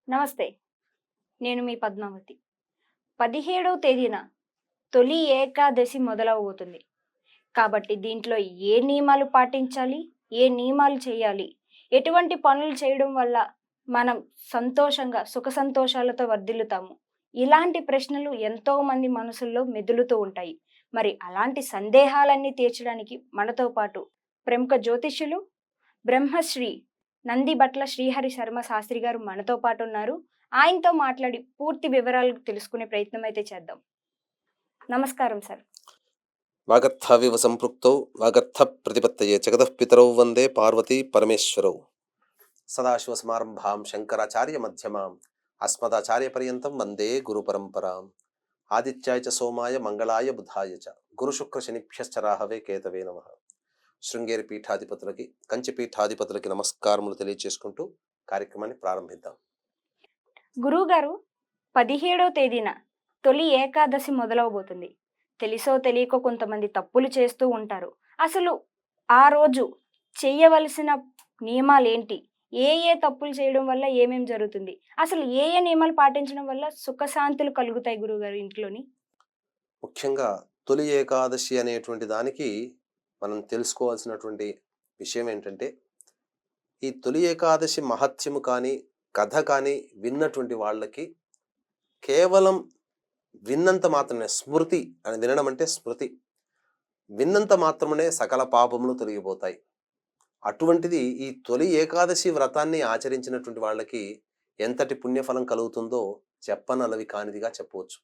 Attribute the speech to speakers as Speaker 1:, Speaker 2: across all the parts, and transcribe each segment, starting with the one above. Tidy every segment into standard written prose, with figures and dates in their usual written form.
Speaker 1: నమస్తే. నేను మీ పద్మావతి. 17వ తేదీన తొలి ఏకాదశి మొదలవబోతుంది. కాబట్టి దీంట్లో ఏ నియమాలు పాటించాలి? ఏ నియమాలు చేయాలి? ఎటువంటి పనులు చేయడం వల్ల మనం సంతోషంగా, సుఖ సంతోషాలతో వర్ధిల్లుతాము? ఇలాంటి ప్రశ్నలు ఎంతోమంది మనసుల్లో మెదులుతూ ఉంటాయి. మరి అలాంటి సందేహాలన్నీ తీర్చడానికి మనతో పాటు ప్రముఖ జ్యోతిష్యులు బ్రహ్మశ్రీ నందిబట్ల శ్రీహరి శర్మ శాస్త్రి గారు మనతో పాటు ఉన్నారు. ఆయనతో మాట్లాడి పూర్తి వివరాలు తెలుసుకునే ప్రయత్నం అయితే చేద్దాం. నమస్కారం సార్.
Speaker 2: వాగర్థావివ సంపృక్తౌ వాగర్థ ప్రతిపత్తయే జగతః పితరౌ వందే పార్వతీ పరమేశ్వరౌ. సదాశివసమారంభాం శంకరాచార్య మధ్యమాం అస్మదాచార్య పర్యంతం వందే గురు పరంపరాం. ఆదిత్యాయ చ సోమాయ మంగళాయ బుధాయ చ గురు శుక్ర శనిభ్యశ్చ రాహవే కేతవే నమః. శృంగేరి పీఠాధిపతులకి, కంచి పీఠాధిపతులకి నమస్కారములు తెలియజేసుకుంటూ కార్యక్రమాన్ని ప్రారంభిద్దాం.
Speaker 1: గురువుగారు, 17వ తేదీన తొలి ఏకాదశి మొదలవబోతుంది. తెలిసో తెలియకో కొంతమంది తప్పులు చేస్తూ ఉంటారు. అసలు ఆ రోజు చెయ్యవలసిన నియమాలేంటి? ఏ ఏ తప్పులు చేయడం వల్ల ఏమేం జరుగుతుంది? అసలు ఏ ఏ నియమాలు పాటించడం వల్ల సుఖశాంతులు కలుగుతాయి గురువుగారు ఇంట్లోని?
Speaker 2: ముఖ్యంగా తొలి ఏకాదశి అనేటువంటి దానికి మనం తెలుసుకోవాల్సినటువంటి విషయం ఏంటంటే, ఈ తొలి ఏకాదశి మహత్యము కానీ కథ కానీ విన్నటువంటి వాళ్ళకి కేవలం విన్నంత మాత్రమే స్మృతి అని, వినడం అంటే స్మృతి, విన్నంత మాత్రమే సకల పాపములు తొలగిపోతాయి. అటువంటిది ఈ తొలి ఏకాదశి వ్రతాన్ని ఆచరించినటువంటి వాళ్ళకి ఎంతటి పుణ్యఫలం కలుగుతుందో చెప్పనలవి కానిదిగా చెప్పవచ్చు.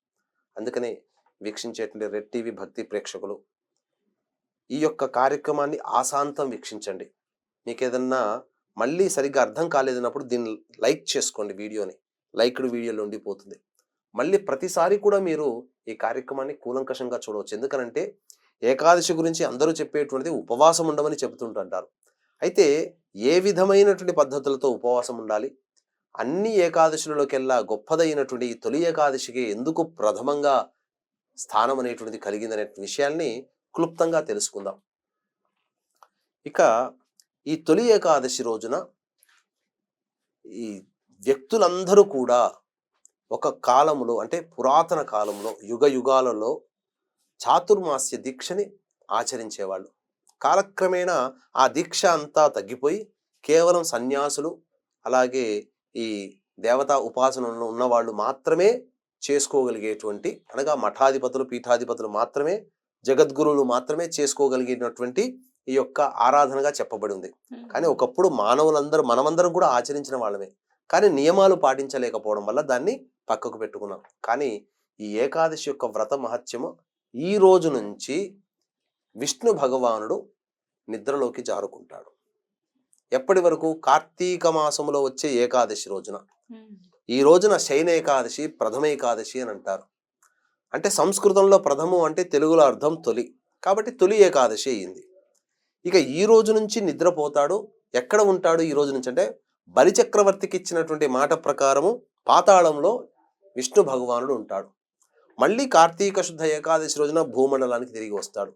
Speaker 2: అందుకనే వీక్షించేటువంటి రెడ్ టీవీ భక్తి ప్రేక్షకులు ఈ యొక్క కార్యక్రమాన్ని ఆశాంతం వీక్షించండి. మీకు ఏదన్నా మళ్ళీ సరిగ్గా అర్థం కాలేదన్నప్పుడు దీన్ని లైక్ చేసుకోండి. వీడియోని లైక్డ్ వీడియోలో ఉండిపోతుంది. మళ్ళీ ప్రతిసారి కూడా మీరు ఈ కార్యక్రమాన్ని కూలంకషంగా చూడవచ్చు. ఎందుకనంటే ఏకాదశి గురించి అందరూ చెప్పేటువంటిది ఉపవాసం ఉండమని చెబుతుంటారు. అయితే ఏ విధమైనటువంటి పద్ధతులతో ఉపవాసం ఉండాలి, అన్ని ఏకాదశులలోకెల్లా గొప్పదైనటువంటి ఈ తొలి ఏకాదశికి ఎందుకు ప్రథమంగా స్థానం అనేటువంటిది కలిగిందనే విషయాన్ని క్లుప్తంగా తెలుసుకుందాం. ఇక ఈ తొలి ఏకాదశి రోజున ఈ వ్యక్తులందరూ కూడా ఒక కాలంలో, అంటే పురాతన కాలంలో, యుగ యుగాలలో చాతుర్మాస్య దీక్షని ఆచరించేవాళ్ళు. కాలక్రమేణా ఆ దీక్ష అంతా తగ్గిపోయి కేవలం సన్యాసులు, అలాగే ఈ దేవతా ఉపాసన ఉన్నవాళ్ళు మాత్రమే చేసుకోగలిగేటువంటి, అనగా మఠాధిపతులు, పీఠాధిపతులు మాత్రమే, జగద్గురువులు మాత్రమే చేసుకోగలిగినటువంటి ఈ యొక్క ఆరాధనగా చెప్పబడి ఉంది. కానీ ఒకప్పుడు మానవులందరూ, మనమందరం కూడా ఆచరించిన వాళ్ళమే. కానీ నియమాలు పాటించలేకపోవడం వల్ల దాన్ని పక్కకు పెట్టుకున్నాం. కానీ ఈ ఏకాదశి యొక్క వ్రత మహత్యము ఈ రోజు నుంచి విష్ణు భగవానుడు నిద్రలోకి జారుకుంటాడు. ఎప్పటి వరకు? కార్తీక మాసములో వచ్చే ఏకాదశి రోజున. ఈ రోజున శయన ఏకాదశి, ప్రథమ ఏకాదశి అని అంటారు. అంటే సంస్కృతంలో ప్రథము అంటే తెలుగులో అర్థం తొలి, కాబట్టి తొలి ఏకాదశి అయింది. ఇక ఈ రోజు నుంచి నిద్రపోతాడు. ఎక్కడ ఉంటాడు ఈ రోజు నుంచి అంటే, బలిచక్రవర్తికి ఇచ్చినటువంటి మాట ప్రకారము పాతాళంలో విష్ణు భగవానుడు ఉంటాడు. మళ్ళీ కార్తీక శుద్ధ ఏకాదశి రోజున భూమండలానికి తిరిగి వస్తాడు.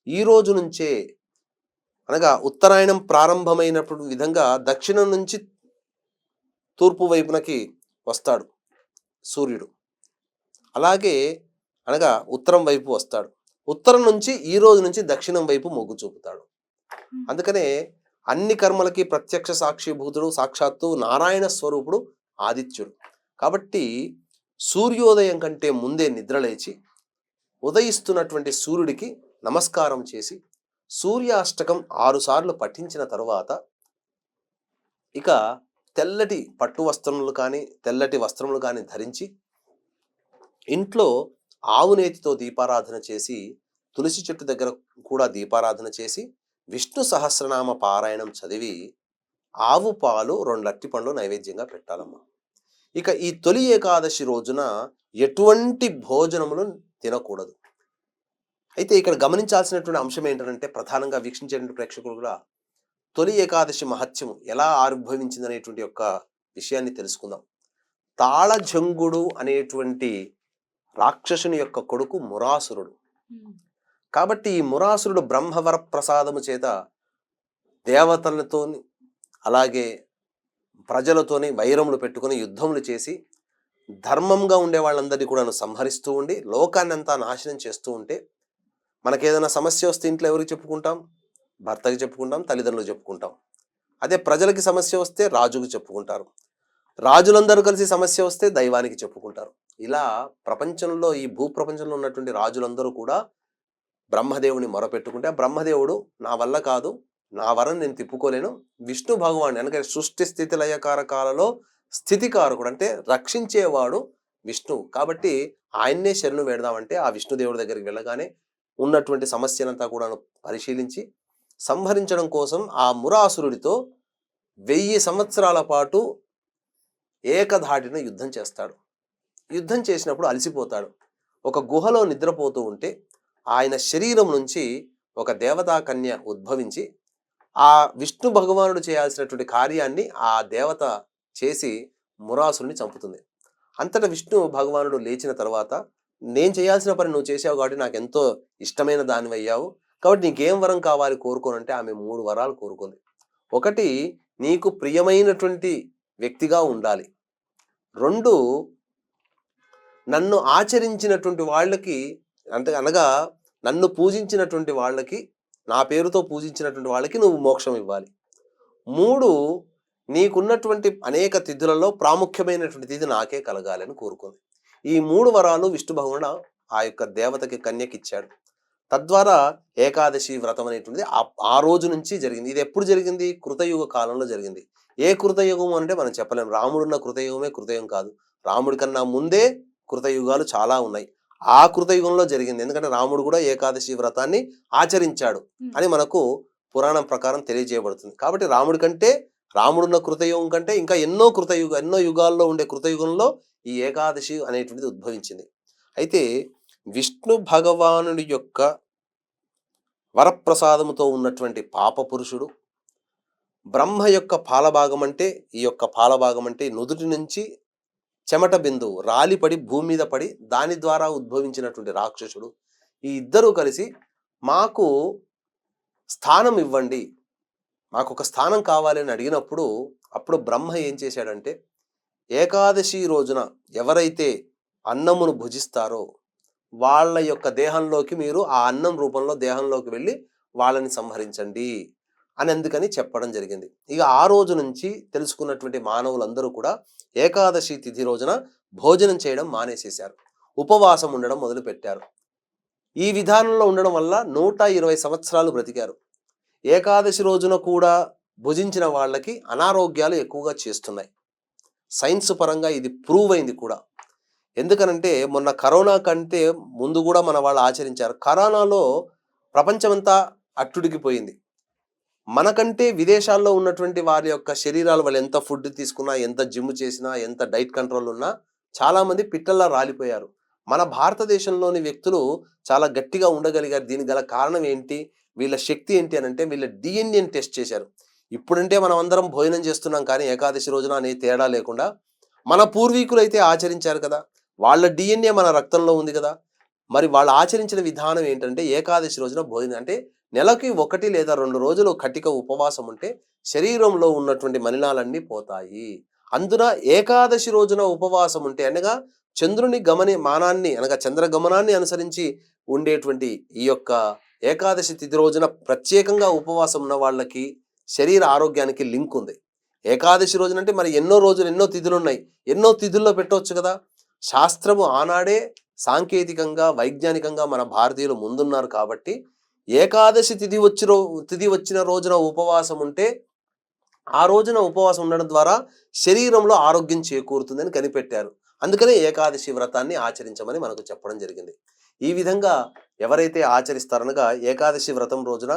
Speaker 2: ఈ రోజు నుంచే, అనగా ఉత్తరాయణం ప్రారంభమైనప్పుడు విధంగా దక్షిణం నుంచి తూర్పు వైపునకి వస్తాడు సూర్యుడు. అలాగే అనగా ఉత్తరం వైపు వస్తాడు. ఉత్తరం నుంచి ఈ రోజు నుంచి దక్షిణం వైపు మొగ్గు చూపుతాడు. అందుకనే అన్ని కర్మలకి ప్రత్యక్ష సాక్షిభూతుడు సాక్షాత్తు నారాయణ స్వరూపుడు ఆదిత్యుడు. కాబట్టి సూర్యోదయం కంటే ముందే నిద్రలేచి ఉదయిస్తున్నటువంటి సూర్యుడికి నమస్కారం చేసి సూర్యాష్టకం 6 సార్లు పఠించిన తరువాత ఇక తెల్లటి పట్టు వస్త్రములు కానీ, తెల్లటి వస్త్రములు కానీ ధరించి ఇంట్లో ఆవునేతితో దీపారాధన చేసి, తులసి చెట్టు దగ్గర కూడా దీపారాధన చేసి, విష్ణు సహస్రనామ పారాయణం చదివి ఆవు పాలు 2 అరటిపండ్లు నైవేద్యంగా పెట్టాలమ్మా. ఇక ఈ తొలి ఏకాదశి రోజున ఎటువంటి భోజనములు తినకూడదు. అయితే ఇక్కడ గమనించాల్సినటువంటి అంశం ఏంటంటే, ప్రధానంగా వీక్షించేటువంటి ప్రేక్షకులు కూడా తొలి ఏకాదశి మహత్యము ఎలా ఆవిర్భవించిందనేటువంటి యొక్క విషయాన్ని తెలుసుకుందాం. తాళజంగుడు అనేటువంటి రాక్షసుని యొక్క కొడుకు మురాసురుడు. కాబట్టి ఈ మురాసురుడు బ్రహ్మవర ప్రసాదము చేత దేవతలతో, అలాగే ప్రజలతోని వైరములు పెట్టుకొని యుద్ధములు చేసి ధర్మంగా ఉండే వాళ్ళందరినీ కూడా సంహరిస్తూ ఉండి లోకాన్ని అంతా నాశనం చేస్తూ ఉంటే మనకేదైనా సమస్య వస్తే ఇంట్లో ఎవరికి చెప్పుకుంటాం? భర్తకి చెప్పుకుంటాం, తల్లిదండ్రులకు చెప్పుకుంటాం. అదే ప్రజలకి సమస్య వస్తే రాజుకు చెప్పుకుంటారు. రాజులందరూ కలిసి సమస్య వస్తే దైవానికి చెప్పుకుంటారు. ఇలా ప్రపంచంలో ఈ భూప్రపంచంలో ఉన్నటువంటి రాజులందరూ కూడా బ్రహ్మదేవుని మొరపెట్టుకుంటే ఆ బ్రహ్మదేవుడు నా వల్ల కాదు, నా వరం నేను తిప్పుకోలేను, విష్ణు భగవాన్ అందుకని సృష్టి స్థితి లయకారకాలలో స్థితికారకుడు అంటే రక్షించేవాడు విష్ణువు. కాబట్టి ఆయన్నే శరణు వేడదామంటే ఆ విష్ణుదేవుడి దగ్గరికి వెళ్ళగానే ఉన్నటువంటి సమస్యనంతా కూడా పరిశీలించి సంహరించడం కోసం ఆ మురాసురుడితో 1000 సంవత్సరాల పాటు ఏకధాటిన యుద్ధం చేస్తాడు. యుద్ధం చేసినప్పుడు అలసిపోతాడు. ఒక గుహలో నిద్రపోతూ ఉంటే ఆయన శరీరం నుంచి ఒక దేవతా కన్య ఉద్భవించి ఆ విష్ణు భగవానుడు చేయాల్సినటువంటి కార్యాన్ని ఆ దేవత చేసి మురాసురుని చంపుతుంది. అంతటా విష్ణు భగవానుడు లేచిన తర్వాత నేను చేయాల్సిన పని నువ్వు చేసావు కాబట్టి నాకు ఎంతో ఇష్టమైన దానివి అయ్యావు, కాబట్టి నీకేం వరం కావాలి కోరుకోనంటే ఆమె 3 వరాలు కోరుకుంది. ఒకటి, నీకు ప్రియమైనటువంటి వ్యక్తిగా ఉండాలి. 2, నన్ను ఆచరించినటువంటి వాళ్ళకి అనగా నన్ను పూజించినటువంటి వాళ్ళకి, నా పేరుతో పూజించినటువంటి వాళ్ళకి నువ్వు మోక్షం ఇవ్వాలి. 3, నీకున్నటువంటి అనేక తిథులలో ప్రాముఖ్యమైనటువంటి తిథి నాకే కలగాలి అని కోరుకుంది. ఈ 3 వరాలు విష్ణు భగవానుడు ఆ యొక్క దేవతకి కన్యకిచ్చాడు. తద్వారా ఏకాదశి వ్రతం అనేటువంటిది ఆ రోజు నుంచి జరిగింది. ఇది ఎప్పుడు జరిగింది? కృతయుగ కాలంలో జరిగింది. ఏ కృతయుగం అంటే మనం చెప్పలేం. రాముడున్న కృతయుగమే కృతయుగం కాదు. రాముడి కన్నా ముందే కృతయుగాలు చాలా ఉన్నాయి. ఆ కృతయుగంలో జరిగింది. ఎందుకంటే రాముడు కూడా ఏకాదశి వ్రతాన్ని ఆచరించాడు అని మనకు పురాణం ప్రకారం తెలియజేయబడుతుంది. కాబట్టి రాముడి కంటే, రాముడున్న కృతయుగం కంటే ఇంకా ఎన్నో యుగాల్లో ఉండే కృతయుగంలో ఈ ఏకాదశి అనేటువంటిది ఉద్భవించింది. అయితే విష్ణు భగవానుడి యొక్క వరప్రసాదముతో ఉన్నటువంటి పాప పురుషుడు బ్రహ్మ యొక్క పాలభాగం అంటే, ఈ యొక్క పాలభాగం అంటే నుదుటి నుంచి చెమట బిందువు రాలిపడి భూమి మీద పడి దాని ద్వారా ఉద్భవించినటువంటి రాక్షసుడు, ఈ ఇద్దరూ కలిసి మాకు స్థానం ఇవ్వండి, మాకు ఒక స్థానం కావాలి అని అడిగినప్పుడు అప్పుడు బ్రహ్మ ఏం చేశాడంటే, ఏకాదశి రోజున ఎవరైతే అన్నమును భుజిస్తారో వాళ్ళ యొక్క దేహంలోకి మీరు ఆ అన్నం రూపంలో దేహంలోకి వెళ్ళి వాళ్ళని సంహరించండి అని అందుకని చెప్పడం జరిగింది. ఇక ఆ రోజు నుంచి తెలుసుకున్నటువంటి మానవులందరూ కూడా ఏకాదశి తిథి రోజున భోజనం చేయడం మానేసేశారు, ఉపవాసం ఉండడం మొదలుపెట్టారు. ఈ విధానంలో ఉండడం వల్ల 120 సంవత్సరాలు బ్రతికారు. ఏకాదశి రోజున కూడా భుజించిన వాళ్ళకి అనారోగ్యాలు ఎక్కువగా చేస్తున్నాయి. సైన్స్ పరంగా ఇది ప్రూవ్ అయింది కూడా. ఎందుకనంటే మొన్న కరోనా కంటే ముందు కూడా మన వాళ్ళు ఆచరించారు. కరోనాలో ప్రపంచమంతా అట్టుడికిపోయింది. మనకంటే విదేశాల్లో ఉన్నటువంటి వారి యొక్క శరీరాలు, వాళ్ళు ఎంత ఫుడ్ తీసుకున్నా, ఎంత జిమ్ చేసినా, ఎంత డైట్ కంట్రోల్ ఉన్నా చాలామంది పిట్టల్లా రాలిపోయారు. మన భారతదేశంలోని వ్యక్తులు చాలా గట్టిగా ఉండగలిగారు. దీనికి గల కారణం ఏంటి, వీళ్ళ శక్తి ఏంటి అని అంటే వీళ్ళ డిఎన్ఏని టెస్ట్ చేశారు. ఇప్పుడంటే మనం అందరం భోజనం చేస్తున్నాం, కానీ ఏకాదశి రోజున అనే తేడా లేకుండా మన పూర్వీకులు అయితే ఆచరించారు కదా, వాళ్ళ డిఎన్ఏ మన రక్తంలో ఉంది కదా. మరి వాళ్ళు ఆచరించిన విధానం ఏంటంటే ఏకాదశి రోజున భోజనం అంటే నెలకి 1 లేదా 2 రోజులు కటిక ఉపవాసం ఉంటే శరీరంలో ఉన్నటువంటి మలినాలన్నీ పోతాయి. అందున ఏకాదశి రోజున ఉపవాసం ఉంటే అనగా చంద్రుని మానాన్ని అనగా చంద్రగమనాన్ని అనుసరించి ఉండేటువంటి ఈ యొక్క ఏకాదశి తిథి రోజున ప్రత్యేకంగా ఉపవాసం ఉన్న వాళ్ళకి శరీర ఆరోగ్యానికి లింక్ ఉంది. ఏకాదశి రోజున అంటే మరి ఎన్నో రోజులు ఎన్నో తిథులు ఉన్నాయి, ఎన్నో తిథుల్లో పెట్టవచ్చు కదా. శాస్త్రము ఆనాడే సాంకేతికంగా వైజ్ఞానికంగా మన భారతీయులు ముందున్నారు కాబట్టి ఏకాదశి తిథి వచ్చిన రోజున ఉపవాసం ఉంటే ఆ రోజున ఉపవాసం ఉండడం ద్వారా శరీరంలో ఆరోగ్యం చేకూరుతుందని కనిపెట్టారు. అందుకనే ఏకాదశి వ్రతాన్ని ఆచరించమని మనకు చెప్పడం జరిగింది. ఈ విధంగా ఎవరైతే ఆచరిస్తారనగా ఏకాదశి వ్రతం రోజున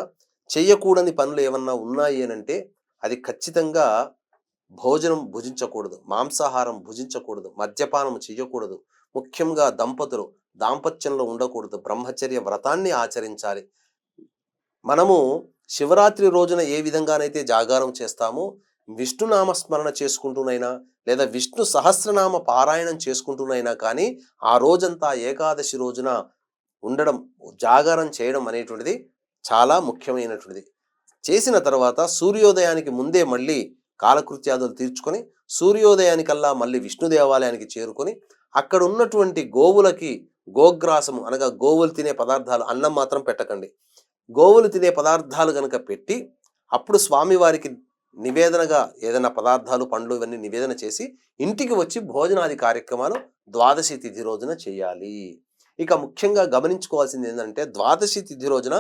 Speaker 2: చెయ్యకూడని పనులు ఏమన్నా ఉన్నాయి అనంటే అది ఖచ్చితంగా భోజనం భుజించకూడదు, మాంసాహారం భుజించకూడదు, మద్యపానం చేయకూడదు, ముఖ్యంగా దంపతులు దాంపత్యంలో ఉండకూడదు, బ్రహ్మచర్య వ్రతాన్ని ఆచరించాలి. మనము శివరాత్రి రోజున ఏ విధంగానైతే జాగారం చేస్తామో విష్ణునామ స్మరణ చేసుకుంటూనైనా లేదా విష్ణు సహస్రనామ పారాయణం చేసుకుంటూనైనా కానీ ఆ రోజంతా ఏకాదశి రోజున ఉండడం, జాగారం చేయడం అనేటువంటిది చాలా ముఖ్యమైనటువంటిది. చేసిన తర్వాత సూర్యోదయానికి ముందే మళ్ళీ కాలకృత్యాదులు తీర్చుకొని సూర్యోదయానికల్లా మళ్ళీ విష్ణు దేవాలయానికి చేరుకొని అక్కడ ఉన్నటువంటి గోవులకి గోగ్రాసము అనగా గోవులు తినే పదార్థాలు, అన్నం మాత్రం పెట్టకండి, గోవులు తినే పదార్థాలు గనక పెట్టి అప్పుడు స్వామివారికి నివేదనగా ఏదైనా పదార్థాలు పండ్లు ఇవన్నీ నివేదన చేసి ఇంటికి వచ్చి భోజనాది కార్యక్రమాలు ద్వాదశి తిథి రోజున చేయాలి. ఇక ముఖ్యంగా గమనించుకోవాల్సింది ఏంటంటే ద్వాదశి తిథి రోజున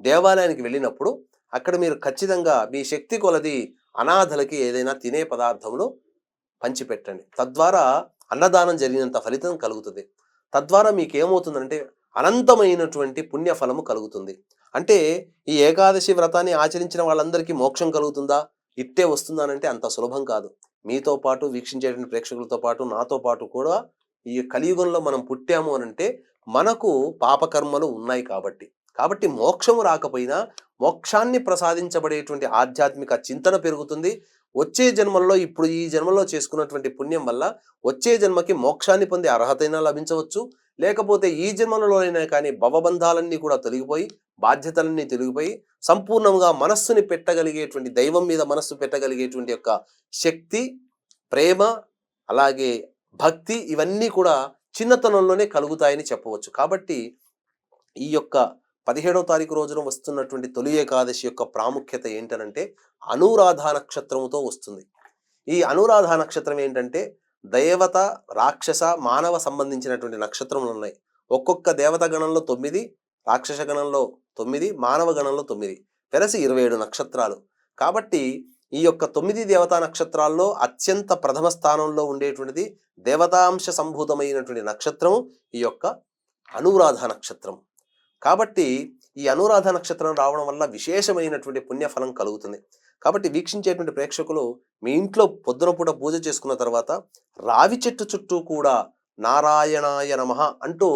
Speaker 2: దేవాలయానికి వెళ్ళినప్పుడు అక్కడ మీరు ఖచ్చితంగా మీ శక్తి కొలది అనాథలకి ఏదైనా తినే పదార్థములు పంచిపెట్టండి. తద్వారా అన్నదానం జరిగినంత ఫలితం కలుగుతుంది. తద్వారా మీకు ఏమవుతుందంటే అనంతమైనటువంటి పుణ్యఫలము కలుగుతుంది. అంటే ఈ ఏకాదశి వ్రతాన్ని ఆచరించిన వాళ్ళందరికీ మోక్షం కలుగుతుందా, ఇట్టే వస్తుందానంటే అంత సులభం కాదు. మీతో పాటు వీక్షించేటువంటి ప్రేక్షకులతో పాటు నాతో పాటు కూడా ఈ కలియుగంలో మనం పుట్టాము అనంటే మనకు పాపకర్మలు ఉన్నాయి కాబట్టి మోక్షము రాకపోయినా మోక్షాన్ని ప్రసాదించబడేటువంటి ఆధ్యాత్మిక చింతన పెరుగుతుంది. వచ్చే జన్మల్లో ఇప్పుడు ఈ జన్మలో చేసుకున్నటువంటి పుణ్యం వల్ల వచ్చే జన్మకి మోక్షాన్ని పొందే అర్హతైనా లభించవచ్చు. లేకపోతే ఈ జన్మలలోనైనా కానీ భవబంధాలన్నీ కూడా తొలగిపోయి బాధ్యతలన్నీ తొలగిపోయి సంపూర్ణంగా మనస్సుని పెట్టగలిగేటువంటి, దైవం మీద మనస్సు పెట్టగలిగేటువంటి యొక్క శక్తి, ప్రేమ, అలాగే భక్తి ఇవన్నీ కూడా చిన్నతనంలోనే కలుగుతాయని చెప్పవచ్చు. కాబట్టి ఈ యొక్క 17వ తారీఖు రోజున వస్తున్నటువంటి తొలి ఏకాదశి యొక్క ప్రాముఖ్యత ఏంటనంటే అనురాధ నక్షత్రముతో వస్తుంది. ఈ అనురాధ నక్షత్రం ఏంటంటే దేవత, రాక్షస, మానవ సంబంధించినటువంటి నక్షత్రములు ఉన్నాయి. ఒక్కొక్క దేవత గణంలో 9, రాక్షస గణంలో 9, మానవ గణంలో 9 కలిసి 27 నక్షత్రాలు. కాబట్టి ఈ యొక్క 9 దేవతా నక్షత్రాల్లో అత్యంత ప్రథమ స్థానంలో ఉండేటువంటిది దేవతాంశ సంభూతమైనటువంటి నక్షత్రము ఈ యొక్క అనురాధ నక్షత్రం. కాబట్టి ఈ అనురాధ నక్షత్రం రావడం వల్ల విశేషమైనటువంటి పుణ్యఫలం కలుగుతుంది. కాబట్టి వీక్షించేటువంటి ప్రేక్షకులు మీ ఇంట్లో పొద్దున పూట పూజ చేసుకున్న తర్వాత రావి చెట్టు చుట్టూ కూడా నారాయణాయ నమః అంటూ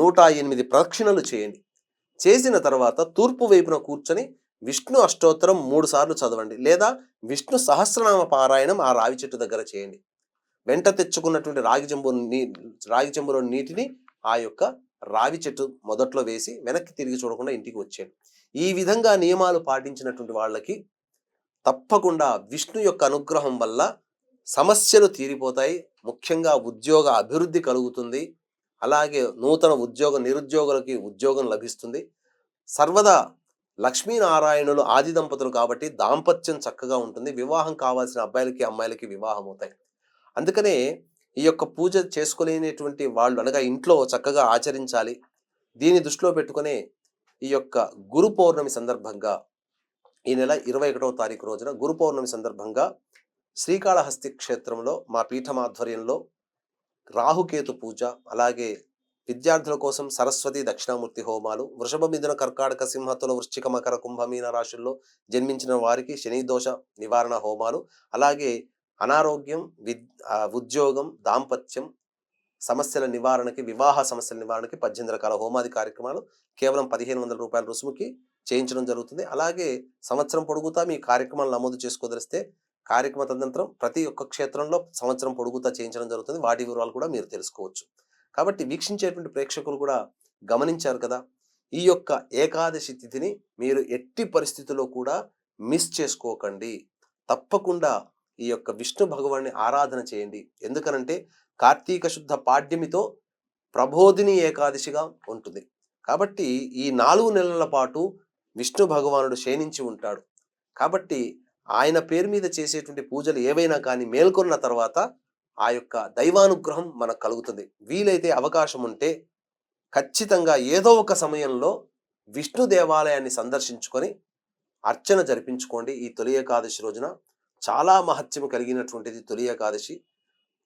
Speaker 2: 108 ప్రదక్షిణలు చేయండి. చేసిన తర్వాత తూర్పు వైపున కూర్చొని విష్ణు అష్టోత్తరం 3 సార్లు చదవండి, లేదా విష్ణు సహస్రనామ పారాయణం ఆ రావి చెట్టు దగ్గర చేయండి. వెంట తెచ్చుకున్నటువంటి రాగి చెంబులో నీటిని ఆ యొక్క రావి చెట్టు మొదట్లో వేసి వెనక్కి తిరిగి చూడకుండా ఇంటికి వచ్చేయండి. ఈ విధంగా నియమాలు పాటించినటువంటి వాళ్ళకి తప్పకుండా విష్ణు యొక్క అనుగ్రహం వల్ల సమస్యలు తీరిపోతాయి. ముఖ్యంగా ఉద్యోగ అభివృద్ధి కలుగుతుంది. అలాగే నూతన నిరుద్యోగులకి ఉద్యోగం లభిస్తుంది. సర్వదా లక్ష్మీనారాయణులు ఆది దంపతులు కాబట్టి దాంపత్యం చక్కగా ఉంటుంది. వివాహం కావాల్సిన అబ్బాయిలకి అమ్మాయిలకి వివాహం అవుతాయి. అందుకనే ఈ యొక్క పూజ చేసుకోలేనటువంటి వాళ్ళు అనగా ఇంట్లో చక్కగా ఆచరించాలి. దీన్ని దృష్టిలో పెట్టుకునే ఈ యొక్క గురు పౌర్ణమి సందర్భంగా ఈ నెల 21వ తారీఖు రోజున గురు పౌర్ణమి సందర్భంగా శ్రీకాళహస్తి క్షేత్రంలో మా పీఠం ఆధ్వర్యంలో రాహుకేతు పూజ, అలాగే విద్యార్థుల కోసం సరస్వతి దక్షిణామూర్తి హోమాలు, వృషభ మిథున కర్కాటక సింహతుల వృశ్చిక మకర కుంభమీన రాశుల్లో జన్మించిన వారికి శని దోష నివారణ హోమాలు, అలాగే అనారోగ్యం, ఉద్యోగం, దాంపత్యం సమస్యల నివారణకి, వివాహ సమస్యల నివారణకి 18 రకాల హోమాది కార్యక్రమాలు కేవలం 1500 రూపాయల రుసుముకి చేయించడం జరుగుతుంది. అలాగే సంవత్సరం పొడుగుతా మీ కార్యక్రమాలు నమోదు చేసుకోదలిస్తే కార్యక్రమ తదనంతరం ప్రతి ఒక్క క్షేత్రంలో సంవత్సరం పొడుగుతా చేయించడం జరుగుతుంది. వాటి వివరాలు కూడా మీరు తెలుసుకోవచ్చు. కాబట్టి వీక్షించేటువంటి ప్రేక్షకులు కూడా గమనించారు కదా, ఈ యొక్క ఏకాదశి తిథిని మీరు ఎట్టి పరిస్థితుల్లో కూడా మిస్ చేసుకోకండి. తప్పకుండా ఈ యొక్క విష్ణు భగవాన్ని ఆరాధన చేయండి. ఎందుకనంటే కార్తీక శుద్ధ పాడ్యమితో ప్రబోధిని ఏకాదశిగా ఉంటుంది. కాబట్టి ఈ 4 నెలల పాటు విష్ణు భగవానుడు శయనించి ఉంటాడు. కాబట్టి ఆయన పేరు మీద చేసేటువంటి పూజలు ఏవైనా కానీ మేల్కొన్న తర్వాత ఆ యొక్క దైవానుగ్రహం మనకు కలుగుతుంది. వీలైతే అవకాశం ఉంటే ఖచ్చితంగా ఏదో ఒక సమయంలో విష్ణు దేవాలయాన్ని సందర్శించుకొని అర్చన జరిపించుకోండి. ఈ తొలి ఏకాదశి రోజున చాలా మహత్యం కలిగినటువంటిది తొలి ఏకాదశి.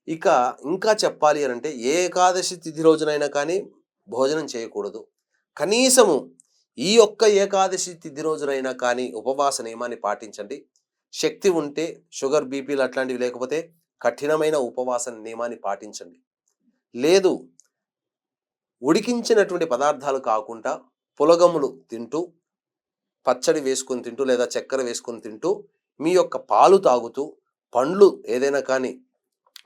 Speaker 2: ఇక ఇంకా చెప్పాలి అనంటే ఏ ఏకాదశి తిథి రోజునైనా కానీ భోజనం చేయకూడదు. కనీసము ఈ ఒక్క ఏకాదశి తిథి రోజునైనా కానీ ఉపవాస నియమాన్ని పాటించండి. శక్తి ఉంటే షుగర్, బీపీలు అట్లాంటివి లేకపోతే కఠినమైన ఉపవాస నియమాన్ని పాటించండి. లేదు ఉడికించినటువంటి పదార్థాలు కాకుండా పులగములు తింటూ, పచ్చడి వేసుకొని తింటూ, లేదా చక్కెర వేసుకొని తింటూ, మీ యొక్క పాలు తాగుతూ, పండ్లు ఏదైనా కానీ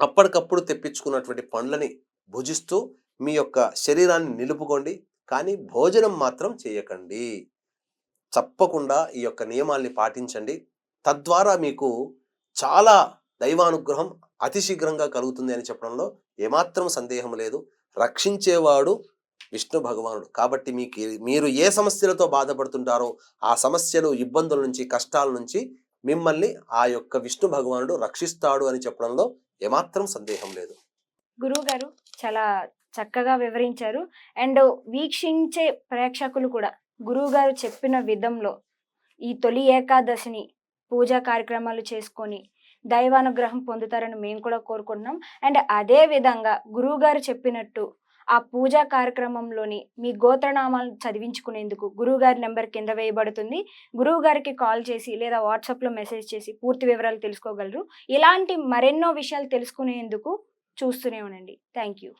Speaker 2: అప్పటికప్పుడు తెప్పించుకున్నటువంటి పండ్లని భుజిస్తూ మీ యొక్క శరీరాన్ని నిలుపుకోండి. కానీ భోజనం మాత్రం చేయకండి. తప్పకుండా ఈ యొక్క నియమాల్ని పాటించండి. తద్వారా మీకు చాలా దైవానుగ్రహం అతి శీఘ్రంగా కలుగుతుంది అని చెప్పడంలో ఏమాత్రం సందేహం లేదు. రక్షించేవాడు విష్ణు భగవానుడు. కాబట్టి మీరు ఏ సమస్యలతో బాధపడుతుంటారో ఆ సమస్యలు, ఇబ్బందుల నుంచి, కష్టాల నుంచి మిమ్మల్ని ఆ యొక్క విష్ణు భగవానుడు రక్షిస్తాడు అని చెప్పడంలో ఏమాత్రం సందేహం లేదు.
Speaker 1: గురువు గారు చాలా చక్కగా వివరించారు. అండ్ వీక్షించే ప్రేక్షకులు కూడా గురువు గారు చెప్పిన విధంలో ఈ తొలి ఏకాదశిని పూజా కార్యక్రమాలు చేసుకొని దైవానుగ్రహం పొందుతారని మేము కూడా కోరుకుంటున్నాం. అండ్ అదే విధంగా గురువు గారు చెప్పినట్టు ఆ పూజా కార్యక్రమంలోని మీ గోత్రనామాలు చదివించుకునేందుకు గురువు గారి నెంబర్ కింద వేయబడుతుంది. గురువు గారికి కాల్ చేసి లేదా వాట్సాప్లో మెసేజ్ చేసి పూర్తి వివరాలు తెలుసుకోగలరు. ఇలాంటి మరెన్నో విషయాలు తెలుసుకునేందుకు చూస్తూనే ఉండండి. Thank you.